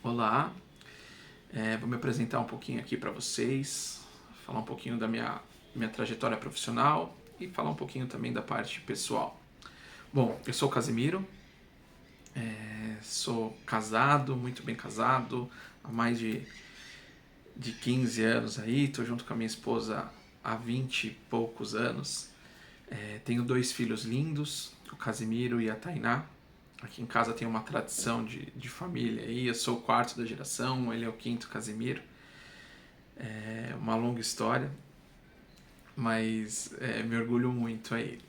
Olá, vou me apresentar um pouquinho aqui para vocês, falar um pouquinho da minha trajetória profissional e falar um pouquinho também da parte pessoal. Bom, eu sou o Casimiro, sou casado, muito bem casado, há mais de 15 anos aí, estou junto com a minha esposa há 20 e poucos anos. Tenho dois filhos lindos, o Casimiro e a Tainá. Aqui em casa tem uma tradição de família aí, eu sou o quarto da geração, ele é o quinto Casimiro. É uma longa história, mas me orgulho muito aí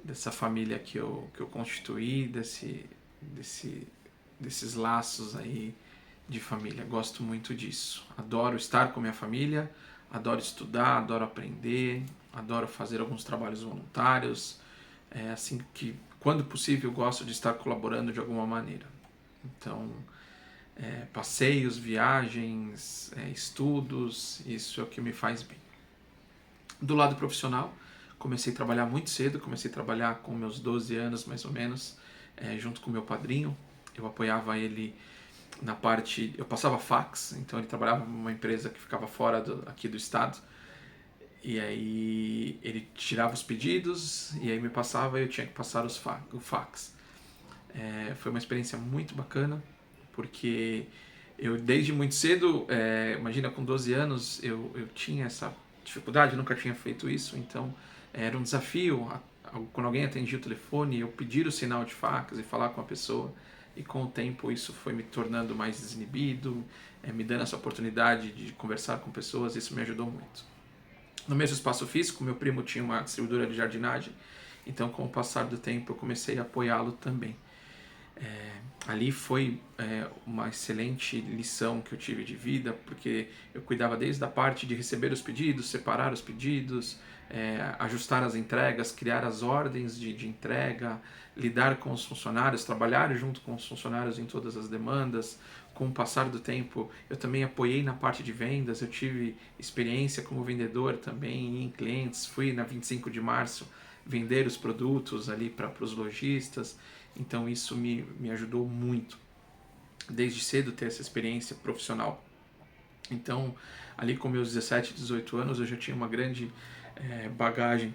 dessa família que eu constituí, desses laços aí de família. Gosto muito disso. Adoro estar com minha família, adoro estudar, adoro aprender, adoro fazer alguns trabalhos voluntários. Assim que, quando possível, gosto de estar colaborando de alguma maneira. Então, passeios, viagens, estudos, isso é o que me faz bem. Do lado profissional, comecei a trabalhar muito cedo, comecei a trabalhar com meus 12 anos mais ou menos, junto com meu padrinho. Eu apoiava ele na parte, eu passava fax, então ele trabalhava numa empresa que ficava fora aqui do estado, e aí ele tirava os pedidos e aí me passava e eu tinha que passar o fax. Foi uma experiência muito bacana, porque eu desde muito cedo, imagina, com 12 anos eu tinha essa dificuldade, eu nunca tinha feito isso, então era um desafio, quando alguém atendia o telefone, eu pedir o sinal de fax e falar com a pessoa, e com o tempo isso foi me tornando mais desinibido, me dando essa oportunidade de conversar com pessoas, isso me ajudou muito. No mesmo espaço físico, meu primo tinha uma distribuidora de jardinagem, então com o passar do tempo eu comecei a apoiá-lo também. Ali foi uma excelente lição que eu tive de vida, porque eu cuidava desde a parte de receber os pedidos, separar os pedidos, ajustar as entregas, criar as ordens de entrega, lidar com os funcionários, trabalhar junto com os funcionários em todas as demandas. Com o passar do tempo, eu também apoiei na parte de vendas, eu tive experiência como vendedor também em clientes, fui na 25 de março vender os produtos ali para os lojistas, então isso me ajudou muito, desde cedo ter essa experiência profissional. Então, ali com meus 17, 18 anos, eu já tinha uma grande bagagem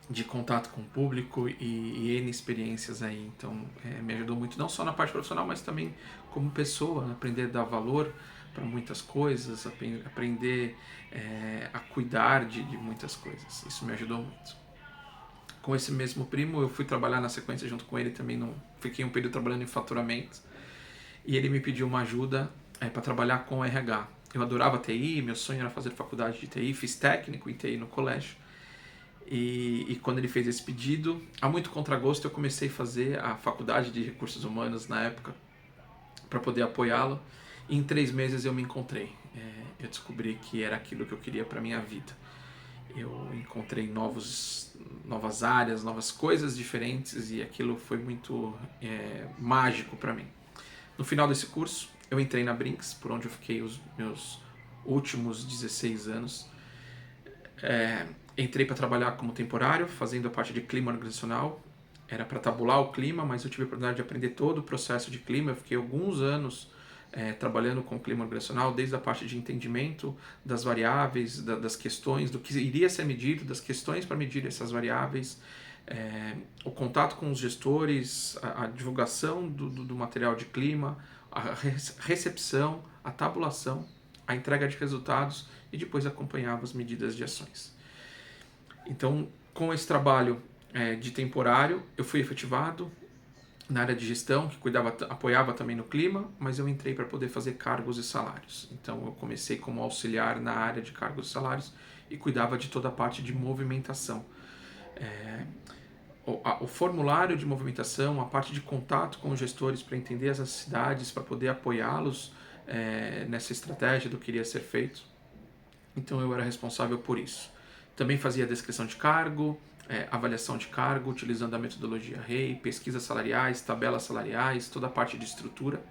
de contato com o público e N experiências aí. Então, me ajudou muito, não só na parte profissional, mas também como pessoa, aprender a dar valor para muitas coisas, aprender a cuidar de muitas coisas. Isso me ajudou muito. Com esse mesmo primo, eu fui trabalhar na sequência junto com ele também, fiquei um período trabalhando em faturamento, e ele me pediu uma ajuda para trabalhar com RH. Eu adorava TI, meu sonho era fazer faculdade de TI, fiz técnico em TI no colégio, e quando ele fez esse pedido, a muito contragosto, eu comecei a fazer a faculdade de recursos humanos na época, para poder apoiá-lo, e em 3 meses eu me encontrei. Eu descobri que era aquilo que eu queria para minha vida. Eu encontrei novas áreas, novas coisas diferentes, e aquilo foi muito mágico para mim. No final desse curso, eu entrei na Brinks, por onde eu fiquei os meus últimos 16 anos. Entrei para trabalhar como temporário, fazendo a parte de clima organizacional. Era para tabular o clima, mas eu tive a oportunidade de aprender todo o processo de clima. Eu fiquei alguns anos trabalhando com o clima organizacional, desde a parte de entendimento das variáveis, das questões, do que iria ser medido, das questões para medir essas variáveis, o contato com os gestores, a divulgação do material de clima, a recepção, a tabulação, a entrega de resultados e depois acompanhava as medidas de ações. Então, com esse trabalho de temporário, eu fui efetivado na área de gestão, que apoiava também no clima, mas eu entrei para poder fazer cargos e salários. Então eu comecei como auxiliar na área de cargos e salários e cuidava de toda a parte de movimentação. O formulário de movimentação, a parte de contato com os gestores para entender as necessidades, para poder apoiá-los nessa estratégia do que iria ser feito. Então eu era responsável por isso. Também fazia descrição de cargo, avaliação de cargo, utilizando a metodologia REI, pesquisas salariais, tabelas salariais, toda a parte de estrutura.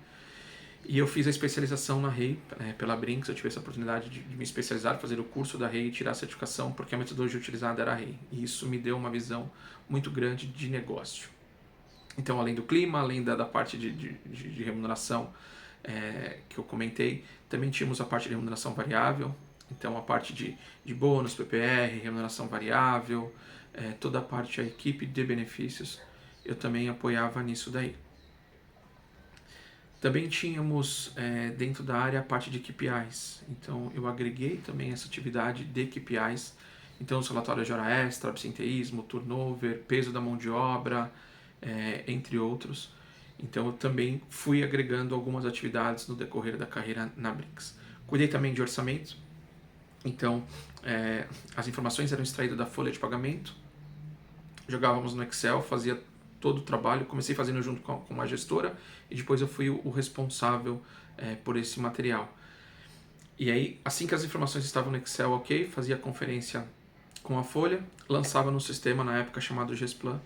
E eu fiz a especialização na REI pela Brinks, eu tive essa oportunidade de me especializar, fazer o curso da REI e tirar a certificação, porque a metodologia utilizada era a REI. E isso me deu uma visão muito grande de negócio. Então, além do clima, além da parte de remuneração, que eu comentei. Também tínhamos a parte de remuneração variável, então a parte de bônus, PPR, remuneração variável, toda a parte da equipe de benefícios, eu também apoiava nisso daí. Também tínhamos dentro da área a parte de KPIs, então eu agreguei também essa atividade de KPIs, então os relatórios de hora extra, absenteísmo, turnover, peso da mão de obra, entre outros. Então eu também fui agregando algumas atividades no decorrer da carreira na Brinks. Cuidei também de orçamento, então as informações eram extraídas da folha de pagamento, jogávamos no Excel, fazia todo o trabalho, comecei fazendo junto com uma gestora e depois eu fui o responsável por esse material. E aí, assim que as informações estavam no Excel, ok, fazia a conferência com a folha, lançava no sistema na época chamado Gesplan,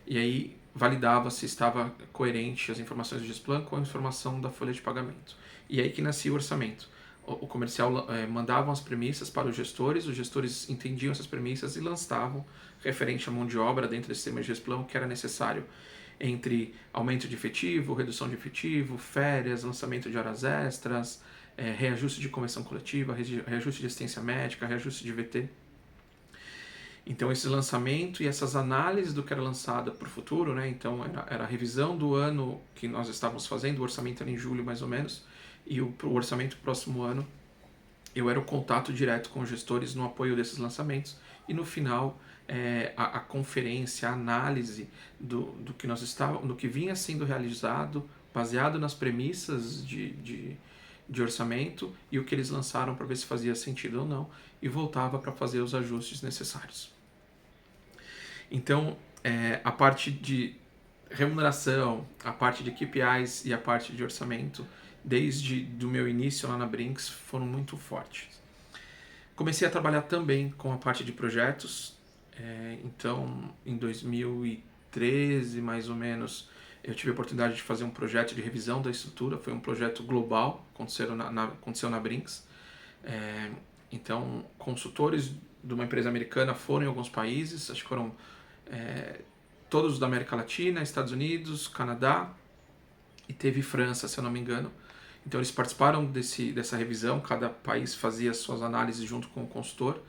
e aí validava se estava coerente as informações do Gesplan com a informação da folha de pagamento. E aí que nascia o orçamento. O comercial mandava as premissas para os gestores entendiam essas premissas e lançavam referente à mão de obra dentro desse sistema de Gesplan o que era necessário entre aumento de efetivo, redução de efetivo, férias, lançamento de horas extras, reajuste de convenção coletiva, reajuste de assistência médica, reajuste de VT. Então esse lançamento e essas análises do que era lançado para o futuro, né? Então era a revisão do ano que nós estávamos fazendo, o orçamento era em julho mais ou menos, e o orçamento do próximo ano, eu era o contato direto com os gestores no apoio desses lançamentos, e no final a conferência, a análise do que nós estávamos, do que vinha sendo realizado, baseado nas premissas de orçamento e o que eles lançaram para ver se fazia sentido ou não, e voltava para fazer os ajustes necessários. Então, a parte de remuneração, a parte de KPIs e a parte de orçamento, desde do meu início lá na Brinks, foram muito fortes. Comecei a trabalhar também com a parte de projetos, então em 2013, mais ou menos, eu tive a oportunidade de fazer um projeto de revisão da estrutura, foi um projeto global, aconteceu na Brinks. Então, consultores de uma empresa americana foram em alguns países, acho que foram todos da América Latina, Estados Unidos, Canadá e teve França, se eu não me engano. Então eles participaram dessa revisão, cada país fazia suas análises junto com o consultor.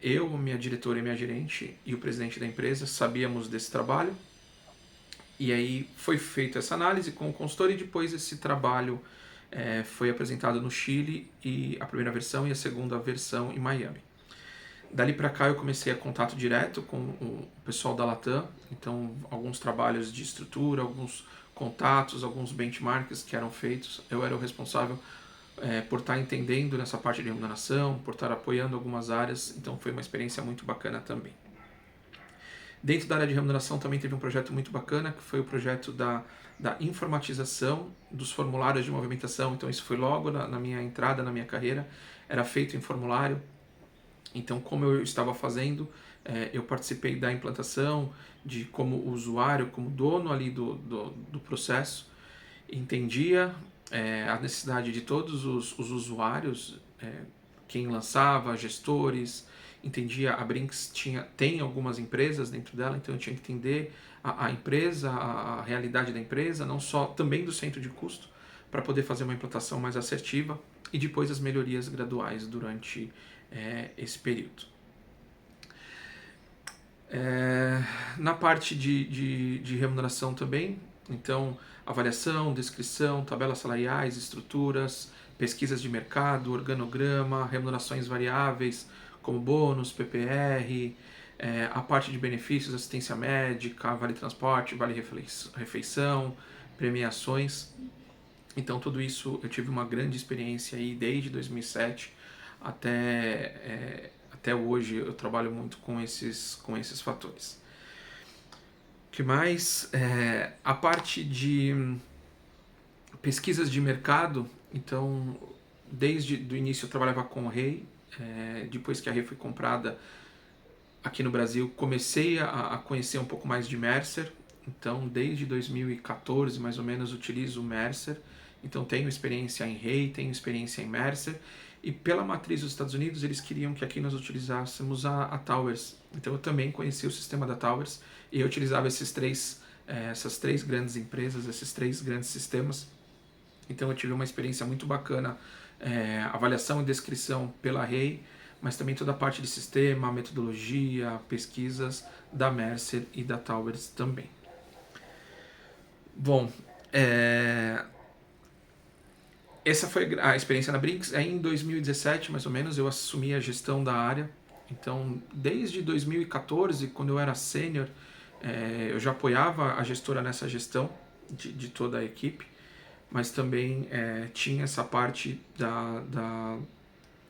Eu, minha diretora e minha gerente e o presidente da empresa sabíamos desse trabalho. E aí foi feita essa análise com o consultor e depois esse trabalho foi apresentado no Chile, e a primeira versão e a segunda versão em Miami. Dali para cá eu comecei a contato direto com o pessoal da Latam, então alguns trabalhos de estrutura, alguns contatos, alguns benchmarks que eram feitos, eu era o responsável por estar entendendo nessa parte de remuneração, por estar apoiando algumas áreas, então foi uma experiência muito bacana também. Dentro da área de remuneração também teve um projeto muito bacana, que foi o projeto da informatização dos formulários de movimentação, então isso foi logo na minha entrada, na minha carreira, era feito em formulário. Então, como eu estava fazendo, eu participei da implantação de como usuário, como dono ali do processo, entendia a necessidade de todos os usuários, quem lançava, gestores, entendia, a Brinks tem algumas empresas dentro dela, então eu tinha que entender a empresa, a realidade da empresa, não só, também do centro de custo, para poder fazer uma implantação mais assertiva, e depois as melhorias graduais durante esse período. Na parte de remuneração também, então avaliação, descrição, tabelas salariais, estruturas, pesquisas de mercado, organograma, remunerações variáveis como bônus, PPR, a parte de benefícios, assistência médica, vale transporte, vale refeição, premiações. Então tudo isso eu tive uma grande experiência aí desde 2007 até hoje. Eu trabalho muito com esses fatores. O que mais? A parte de pesquisas de mercado, então desde o início eu trabalhava com o Rei, depois que a Rei foi comprada aqui no Brasil, comecei a conhecer um pouco mais de Mercer, então desde 2014 mais ou menos utilizo o Mercer, então tenho experiência em Rei, tenho experiência em Mercer, e pela matriz dos Estados Unidos eles queriam que aqui nós utilizássemos a Towers, então eu também conheci o sistema da Towers e eu utilizava essas três grandes empresas, esses três grandes sistemas, Então eu tive uma experiência muito bacana, avaliação e descrição pela REI, mas também toda a parte de sistema, metodologia, pesquisas da Mercer e da Towers também. Bom, essa foi a experiência na Brinks. Aí em 2017, mais ou menos, eu assumi a gestão da área. Então, desde 2014, quando eu era sênior, eu já apoiava a gestora nessa gestão de toda a equipe, mas também tinha essa parte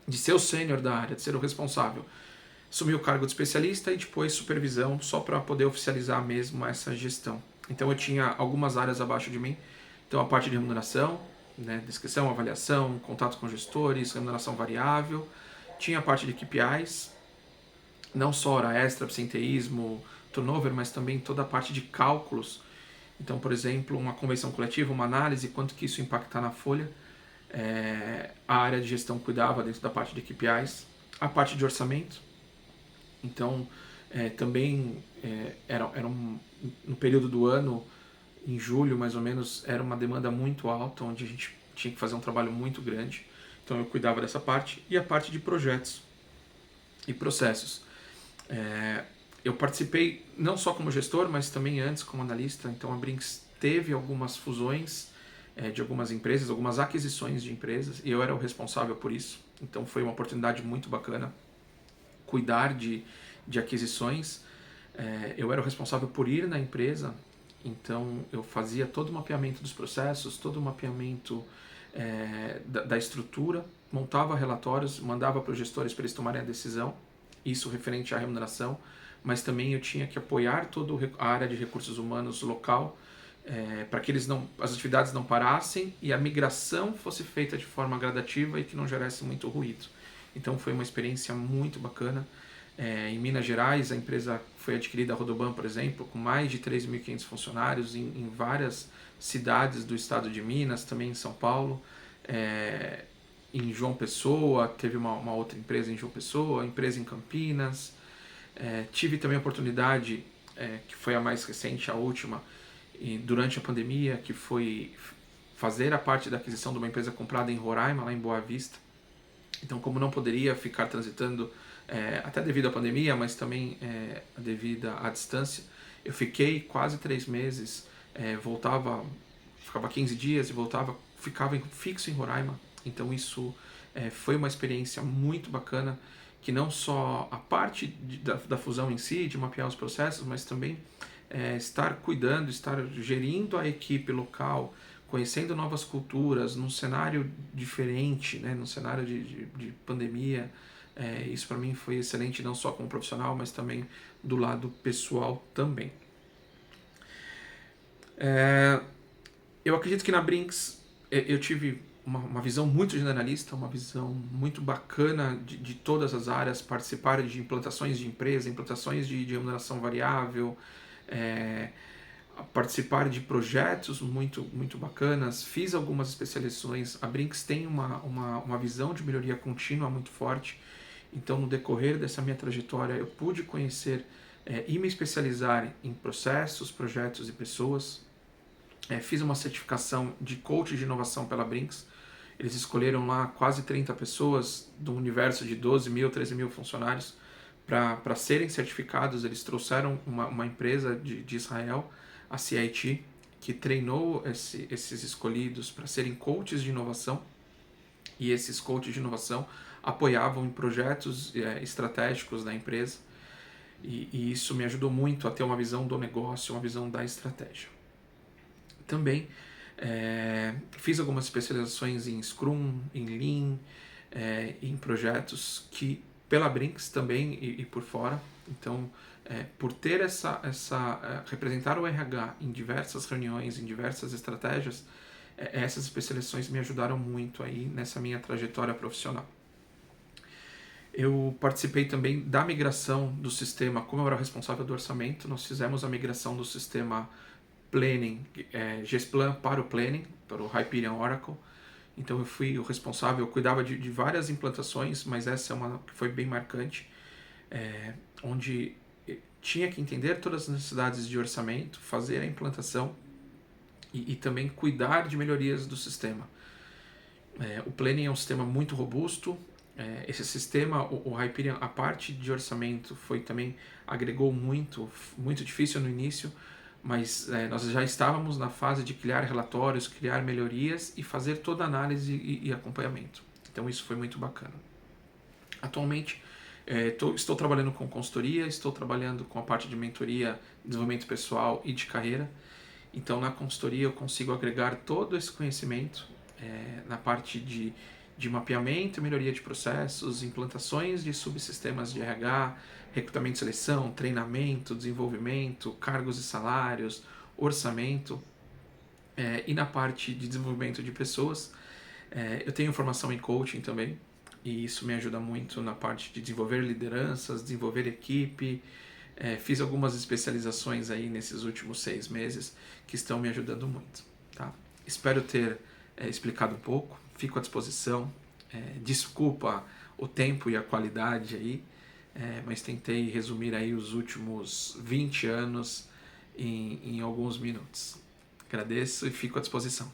de ser o sênior da área, de ser o responsável. Assumi o cargo de especialista e depois supervisão, só para poder oficializar mesmo essa gestão. Então eu tinha algumas áreas abaixo de mim. Então a parte de remuneração, né, descrição, avaliação, contato com gestores, remuneração variável. Tinha a parte de KPIs, não só hora extra, absenteísmo, turnover, mas também toda a parte de cálculos. Então, por exemplo, uma convenção coletiva, uma análise, quanto que isso impacta na folha. A área de gestão cuidava dentro da parte de KPIs. A parte de orçamento. Então, também no período do ano, em julho mais ou menos, era uma demanda muito alta, onde a gente tinha que fazer um trabalho muito grande. Então eu cuidava dessa parte. E a parte de projetos e processos. Eu participei não só como gestor, mas também antes como analista. Então a Brinks teve algumas fusões de algumas empresas, algumas aquisições de empresas, e eu era o responsável por isso. Então foi uma oportunidade muito bacana cuidar de aquisições. Eu era o responsável por ir na empresa, então eu fazia todo o mapeamento dos processos, todo o mapeamento da estrutura, montava relatórios, mandava para os gestores para eles tomarem a decisão, isso referente à remuneração, mas também eu tinha que apoiar toda a área de recursos humanos local, para que as atividades não parassem e a migração fosse feita de forma gradativa e que não gerasse muito ruído. Então foi uma experiência muito bacana. Em Minas Gerais, a empresa foi adquirida, a Rodoban, por exemplo, com mais de 3.500 funcionários em várias cidades do estado de Minas, também em São Paulo. Em João Pessoa, teve uma outra empresa em João Pessoa, empresa em Campinas. Tive também a oportunidade, que foi a mais recente, a última, durante a pandemia, que foi fazer a parte da aquisição de uma empresa comprada em Roraima, lá em Boa Vista. Então, como não poderia ficar transitando, até devido à pandemia, mas também devido à distância, eu fiquei quase 3 meses, ficava 15 dias e voltava, ficava fixo em Roraima. Então isso foi uma experiência muito bacana, que não só a parte da fusão em si, de mapear os processos, mas também estar cuidando, estar gerindo a equipe local, conhecendo novas culturas, num cenário diferente, né, num cenário de pandemia. Isso para mim foi excelente, não só como profissional, mas também do lado pessoal também. Eu acredito que na Brinks eu tive uma visão muito generalista, uma visão muito bacana de todas as áreas, participar de implantações de empresa, implantações de remuneração variável, participar de projetos muito, muito bacanas, fiz algumas especializações. A Brinks tem uma visão de melhoria contínua muito forte, então no decorrer dessa minha trajetória eu pude conhecer e me especializar em processos, projetos e pessoas. Fiz uma certificação de coach de inovação pela Brinks. Eles escolheram lá quase 30 pessoas do universo de 12.000, 13.000 funcionários para serem certificados. Eles trouxeram uma empresa de Israel, a CIT, que treinou esses escolhidos para serem coaches de inovação, e esses coaches de inovação apoiavam em projetos estratégicos da empresa, e isso me ajudou muito a ter uma visão do negócio, uma visão da estratégia. Também fiz algumas especializações em Scrum, em Lean, em projetos que pela Brinks também e por fora. Então, por ter representar o RH em diversas reuniões, em diversas estratégias, essas especializações me ajudaram muito aí nessa minha trajetória profissional. Eu participei também da migração do sistema, como eu era responsável do orçamento, nós fizemos a migração do sistema Planning, Gesplan para o Planning, para o Hyperion Oracle. Então eu fui o responsável, eu cuidava de várias implantações, mas essa é uma que foi bem marcante, onde tinha que entender todas as necessidades de orçamento, fazer a implantação e também cuidar de melhorias do sistema. O Planning é um sistema muito robusto. Esse sistema, o Hyperion, a parte de orçamento foi também, agregou muito, muito difícil no início, mas nós já estávamos na fase de criar relatórios, criar melhorias e fazer toda a análise e acompanhamento. Então isso foi muito bacana. Atualmente estou trabalhando com consultoria, estou trabalhando com a parte de mentoria, desenvolvimento pessoal e de carreira. Então na consultoria eu consigo agregar todo esse conhecimento na parte de mapeamento e melhoria de processos, implantações de subsistemas de RH, recrutamento e seleção, treinamento, desenvolvimento, cargos e salários, orçamento. E na parte de desenvolvimento de pessoas, eu tenho formação em coaching também, e isso me ajuda muito na parte de desenvolver lideranças, desenvolver equipe. Fiz algumas especializações aí nesses últimos 6 meses que estão me ajudando muito. Tá? Espero ter explicado um pouco, fico à disposição. Desculpa o tempo e a qualidade aí, mas tentei resumir aí os últimos 20 anos em alguns minutos. Agradeço e fico à disposição.